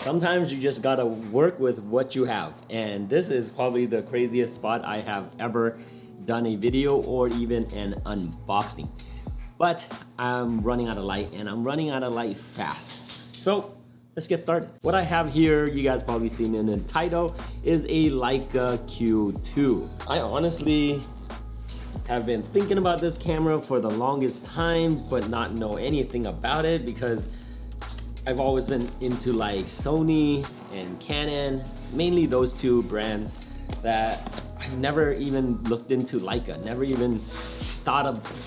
Sometimes you just gotta work with what you have. And this is probably the craziest spot I have ever done a video or even an unboxing. But I'm running out of light, and I'm running out of light fast. So let's get started. What I have here, you guys probably seen in the title, is a Leica Q2. I honestly have been thinking about this camera for the longest time, but not know anything about it because I've always been into like Sony and Canon, mainly those two brands, that I've never even looked into Leica, never even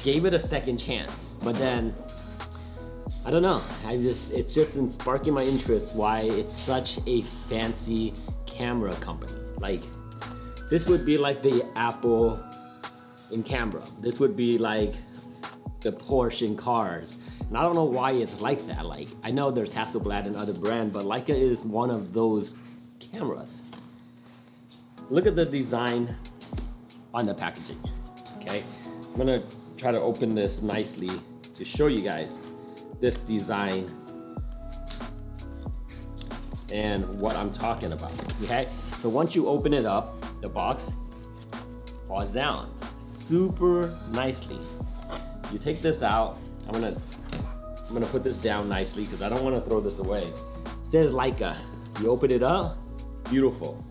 gave it a second chance. But then, I don't know, it's just been sparking my interest why it's such a fancy camera company. Like, this would be like the Apple in camera. This would be like the Porsche in cars. And I don't know why it's like that. Like, I know there's Hasselblad and other brand, but Leica is one of those cameras. Look at the design on the packaging, okay? I'm gonna try to open this nicely to show you guys this design and what I'm talking about, okay? So once you open it up, the box falls down super nicely. You take this out. I'm gonna put this down nicely because I don't want to throw this away. It says Leica. You open it up, beautiful.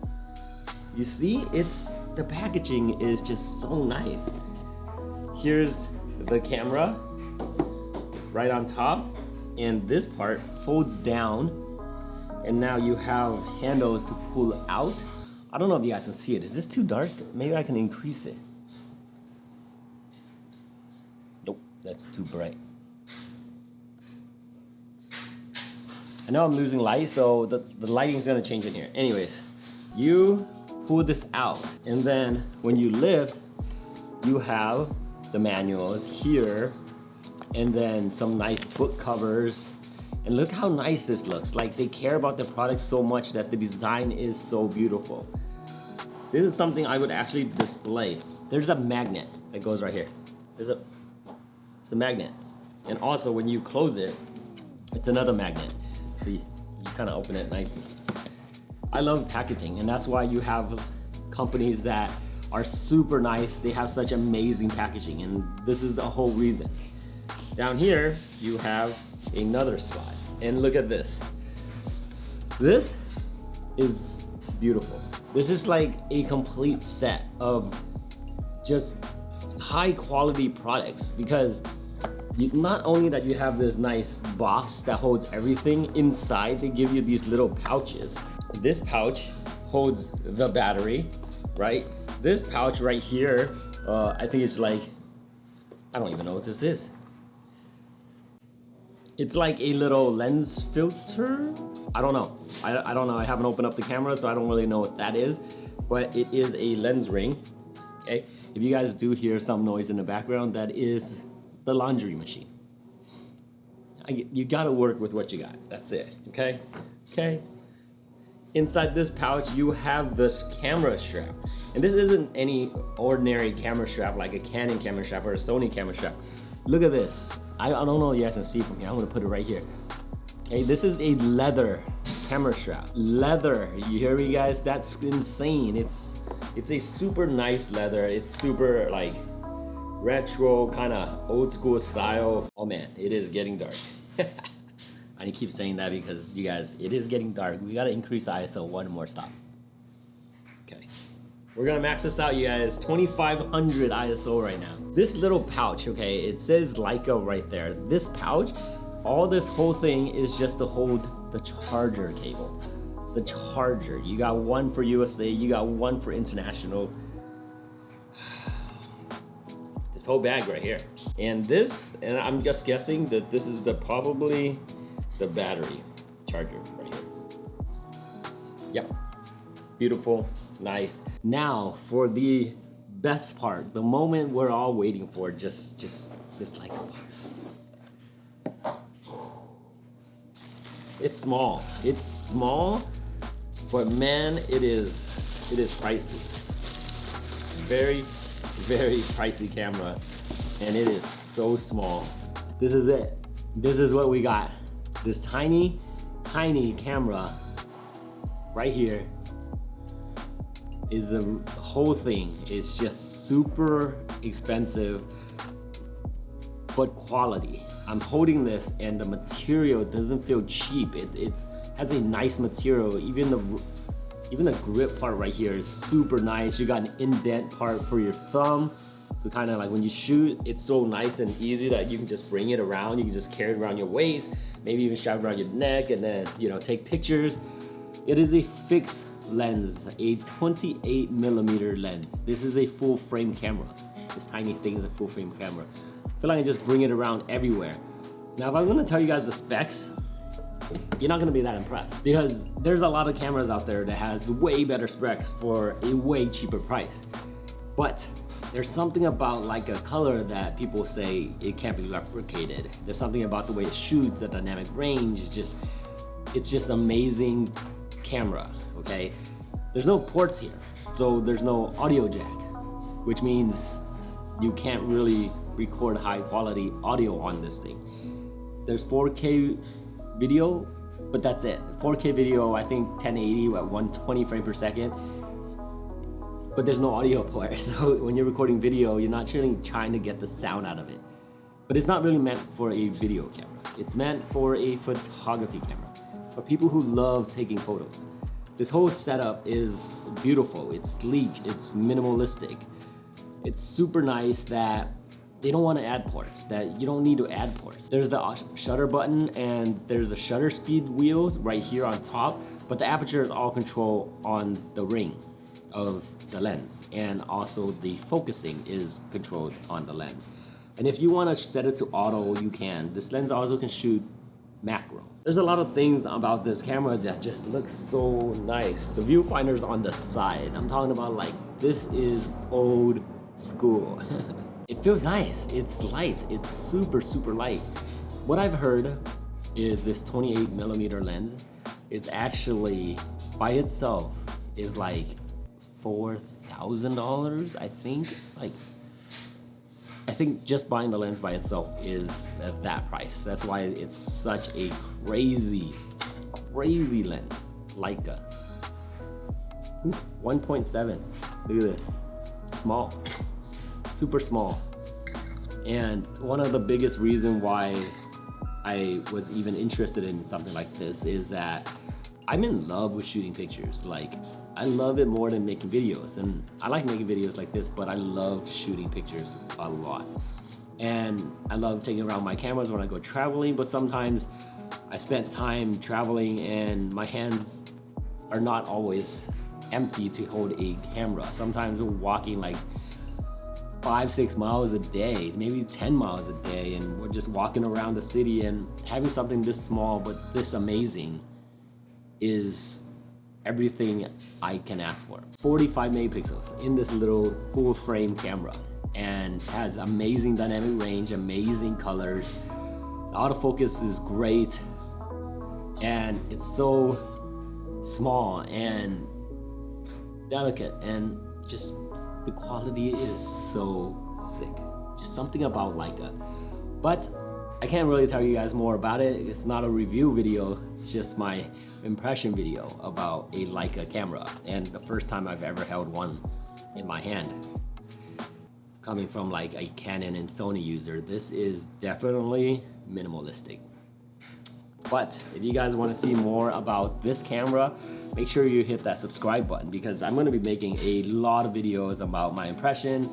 You see, the packaging is just so nice. Here's the camera right on top, and this part folds down, and now you have handles to pull out. I don't know if you guys can see it. Is this too dark? Maybe I can increase it. Nope, that's too bright. I know I'm losing light, so the lighting's gonna change in here. Anyways, you pull this out, and then when you lift, you have the manuals here, and then some nice book covers. And look how nice this looks. Like, they care about the product so much that the design is so beautiful. This is something I would actually display. There's a magnet that goes right here. It's a magnet. And also when you close it, it's another magnet. So you kind of open it nicely. I love packaging, and that's why you have companies that are super nice. They have such amazing packaging, and this is the whole reason. Down here, you have another slide. And look at this. This is beautiful. This is like a complete set of just high quality products, because not only that you have this nice box that holds everything inside, they give you these little pouches. This pouch holds the battery, right? This pouch right here, I think it's like, I don't even know what this is. It's like a little lens filter. I don't know. I don't know. I haven't opened up the camera, so I don't really know what that is. But it is a lens ring. Okay. If you guys do hear some noise in the background, that is the laundry machine. You gotta work with what you got. That's it. Okay. Okay. Inside this pouch, you have this camera strap. And this isn't any ordinary camera strap like a Canon camera strap or a Sony camera strap. Look at this. I don't know if you guys can see from here. I'm gonna put it right here. Okay, this is a leather camera strap. Leather, you hear me guys? That's insane. It's a super nice leather. It's super like retro, kind of old school style. Oh man, it is getting dark. I keep saying that because you guys, it is getting dark. We gotta increase the ISO one more stop. Okay. We're gonna max this out, you guys. 2500 ISO right now. This little pouch, okay, it says Leica right there. This pouch, this whole thing is just to hold the charger cable. The charger. You got one for USA, you got one for international. This whole bag right here. And I'm just guessing that this is probably the battery charger right here. Yep. Beautiful. Nice. Now for the best part, the moment we're all waiting for, just this like it's small, but man, it is pricey. Very, very pricey camera, and it is so small. This is it. This is what we got. This tiny camera right here is the whole thing. It's just super expensive, but quality. I'm holding this and the material doesn't feel cheap. It has a nice material. Even the grip part right here is super nice. You got an indent part for your thumb. So kind of like when you shoot, it's so nice and easy that you can just bring it around. You can just carry it around your waist, maybe even strap it around your neck and then, you know, take pictures. It is a fixed lens, a 28mm lens. This is a full frame camera. This tiny thing is a full frame camera. I feel like I just bring it around everywhere. Now, if I'm gonna tell you guys the specs, you're not gonna be that impressed because there's a lot of cameras out there that has way better specs for a way cheaper price. But there's something about Leica color that people say it can't be replicated. There's something about the way it shoots, the dynamic range, it's just amazing camera, okay? There's no ports here, so there's no audio jack, which means you can't really record high quality audio on this thing. There's 4K video, but that's it. 4K video, I think 1080 at 120 frames per second, but there's no audio port. So when you're recording video, you're not really trying to get the sound out of it. But it's not really meant for a video camera. It's meant for a photography camera, for people who love taking photos. This whole setup is beautiful, it's sleek, it's minimalistic. It's super nice that they don't want to add ports, that you don't need to add ports. There's the shutter button and there's a shutter speed wheel right here on top, but the aperture is all controlled on the ring of the lens, and also the focusing is controlled on the lens. And if you want to set it to auto, you can. This lens also can shoot macro. There's a lot of things about this camera that just looks so nice. The viewfinder's on the side. I'm talking about like, this is old school. It feels nice, it's light, it's super, super light. What I've heard is this 28mm lens is actually, by itself, is like $4,000, I think. I think just buying the lens by itself is at that price. That's why it's such a crazy, crazy lens. Leica. 1.7, look at this, small, super small. And one of the biggest reasons why I was even interested in something like this is that I'm in love with shooting pictures. Like, I love it more than making videos, and I like making videos like this, but I love shooting pictures a lot. And I love taking around my cameras when I go traveling, but sometimes I spent time traveling and my hands are not always empty to hold a camera. Sometimes we're walking like 5-6 miles a day, maybe 10 miles a day, and we're just walking around the city, and having something this small but this amazing is everything I can ask for. 45 megapixels in this little full frame camera, and has amazing dynamic range, amazing colors. The autofocus is great, and it's so small and delicate, and just the quality is so sick. Just something about Leica. But I can't really tell you guys more about it. It's not a review video, it's just my impression video about a Leica camera, and the first time I've ever held one in my hand. Coming from like a Canon and Sony user, this is definitely minimalistic. But if you guys want to see more about this camera, make sure you hit that subscribe button, because I'm going to be making a lot of videos about my impression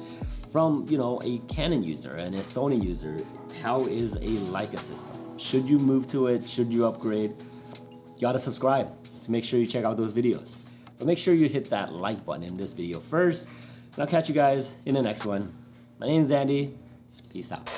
from, you know, a Canon user and a Sony user. How is a Leica system? Should you move to it? Should you upgrade? You gotta subscribe to make sure you check out those videos. But make sure you hit that like button in this video first, and I'll catch you guys in the next one. My name is Andy. Peace out.